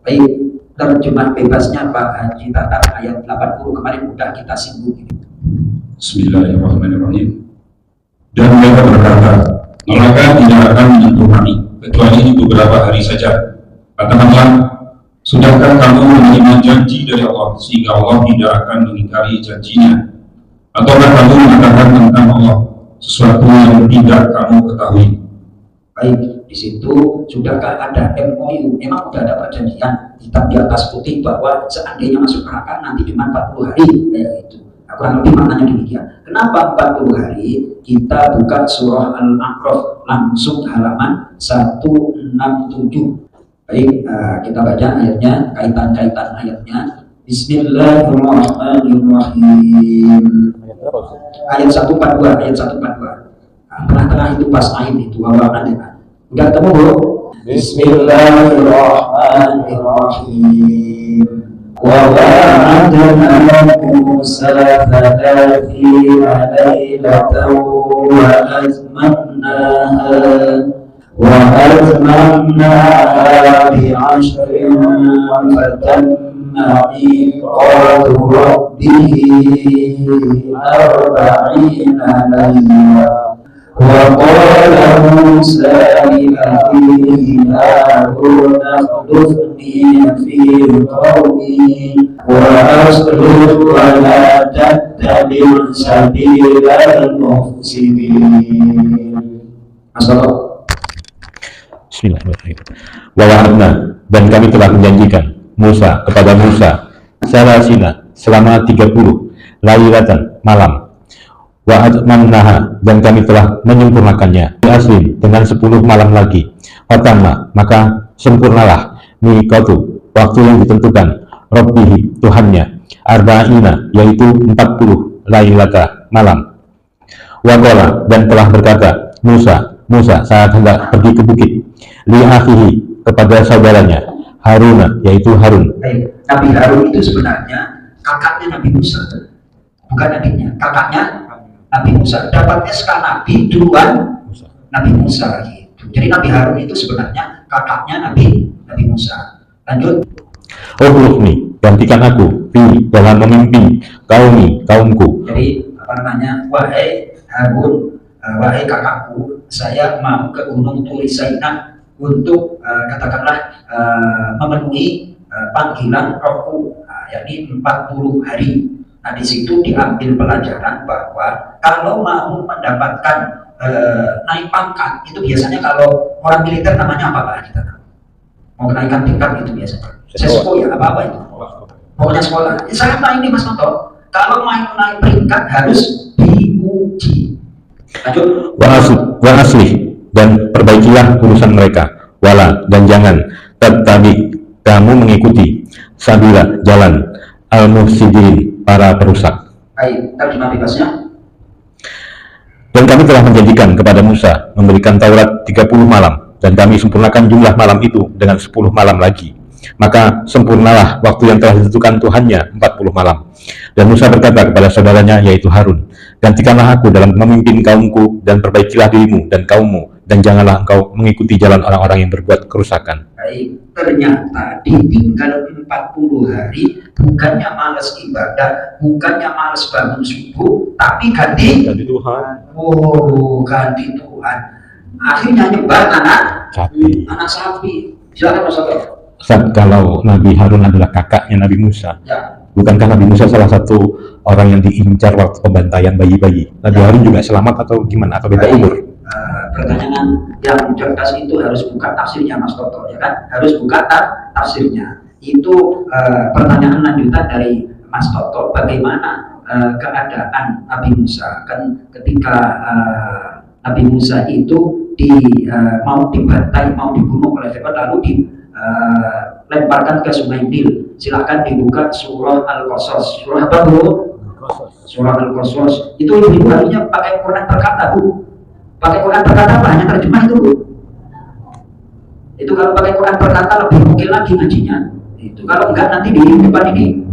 Baik, terjemah bebasnya Pak Haji Tatar ayat 80 kemarin sudah kita singgung. Bismillahirrahmanirrahim. Dan mereka berkata, neraka tidak akan menyentuh kami kecuali beberapa hari saja. Katakanlah, sudahkah kamu menerima janji dari Allah sehingga Allah tidak akan mengingkari janjinya? Ataukah kamu mengatakan tentang Allah sesuatu yang tidak kamu ketahui? Baik, di situ sudahkah ada MOU? Memang sudah ada perjanjian hitam di atas putih bahwa seandainya masuk neraka nanti cuma 40 hari. Itu kurang lebih maknanya demikian. Kenapa 40 hari? Kita buka surah Al-A'raf langsung halaman 167. Baik, kita baca ayatnya, kaitan-kaitan ayatnya. Bismillahirrahmanirrahim. Ayat 142, ayat 142. Tengah-tengah itu pas ain itu wawakan ya. Udah ketemu Bu? Bismillahirrahmanirrahim. Wa wa'adna Musa 30 lailatan wa atmamnaha bi'ashrin fatamma miqatu rabbih 40 laila. وقال موسى لأخيه هارون اخلفني في قومي وأصلح ولا تتبع سبيل المفسدين. Bismillahirrahmanirrahim. Wa wa'adna, dan kami telah menjanjikan Musa kepada Musa salasina selama 30 lailatan malam. Wa atmamnaha, dan kami telah menyempurnakannya bi asrin dengan 10 malam lagi. Fatamma, maka sempurnalah miqatu, waktu yang ditentukan, Rabbihi, Tuhannya, arba'ina, yaitu 40 lailata, malam. Wa qala, dan telah berkata Musa saat hendak pergi ke bukit, li akhihi, kepada saudaranya Haruna, yaitu Harun. Nabi Harun itu sebenarnya kakaknya Nabi Musa, bukan adiknya, kakaknya Nabi Musa. Dapatnya SK Nabi duluan Nabi Musa gitu. Jadi Nabi Harun itu sebenarnya kakaknya Nabi Musa. Lanjut. Ukhlufni, gantikan aku fi, dalam memimpin kaumku. Jadi wahai Harun, wahai kakakku, saya mau ke Gunung Turi Saina untuk katakanlah memenuhi panggilan Rohku, yakni 40 hari. Nah, di situ diambil pelajaran bahwa kalau mau mendapatkan naik pangkat itu biasanya kalau orang militer namanya apa Pak kita tahu. Mau kenaikan tingkat itu biasanya. Sesko ya apa itu. Pokoknya sekolah. Sama ini Mas Noto. Kalau mau naik peringkat harus diuji. Lanjut. Wa asli, dan perbaikilah urusan mereka. Wala, dan jangan tetapi kamu mengikuti sabila, jalan al-mufsidin, para perusak. Baik, terjemah bebasnya. Dan kami telah menjanjikan kepada Musa memberikan Taurat 30 malam, dan kami sempurnakan jumlah malam itu dengan 10 malam lagi. Maka sempurnalah waktu yang telah ditentukan Tuhannya 40 malam. Dan Musa berkata kepada saudaranya, yaitu Harun, gantikanlah aku dalam memimpin kaumku, dan perbaikilah dirimu dan kaummu, dan janganlah engkau mengikuti jalan orang-orang yang berbuat kerusakan. Baik, ternyata ditinggal 40 hari, bukannya malas ibadah, bukannya malas bangun subuh, tapi ganti Tuhan. Oh, ganti Tuhan. Akhirnya nyembah anak sapi. Silakan Mas Soto. Kalau Nabi Harun adalah kakaknya Nabi Musa, ya. Bukankah Nabi Musa salah satu orang yang diincar waktu pembantaian bayi-bayi? Nabi Harun juga selamat atau gimana? Atau beda umur? Pertanyaan yang cerdas itu harus buka tafsirnya Mas Toto, ya kan? Harus buka tafsirnya. Itu pertanyaan lanjutan dari Mas Toto. Bagaimana keadaan Nabi Musa? Kan ketika Nabi Musa itu mau dibantai, mau dibunuh oleh Fir'aun, lalu dilemparkan ke Sungai Nil. Silahkan dibuka surah Al-Qasas. Surah apa Bu? Surah Al-Qasas. Itu ibu harusnya pakai Quran berkata Bu. Pakai Quran berkata apa? Hanya terjemah itu Bu. Itu kalau pakai Quran berkata lebih mungkin lagi ngajinya. Itu kalau enggak nanti di depan ini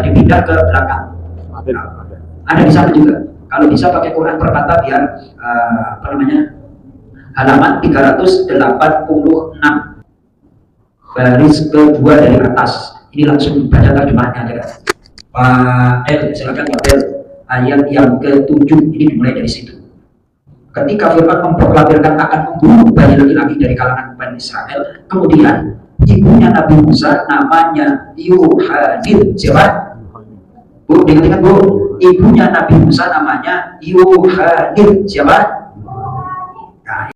dipindah ke belakang. Ada di sana juga. Kalau bisa pakai Quran berkata biar halaman 386. baris kedua dari atas. Ini langsung baca terjemahannya aja kan. Pak silakan Pak El. Ayat yang ke-7 ini dimulai dari situ. Ketika Fir'aun memproklamirkan akan membunuh bayi laki-laki dari kalangan Bani Israel, kemudian ibunya Nabi Musa namanya Yuhanil. Siapa? Bu, ingat-ingat Bu. Ibunya Nabi Musa namanya Yuhanil. Siapa?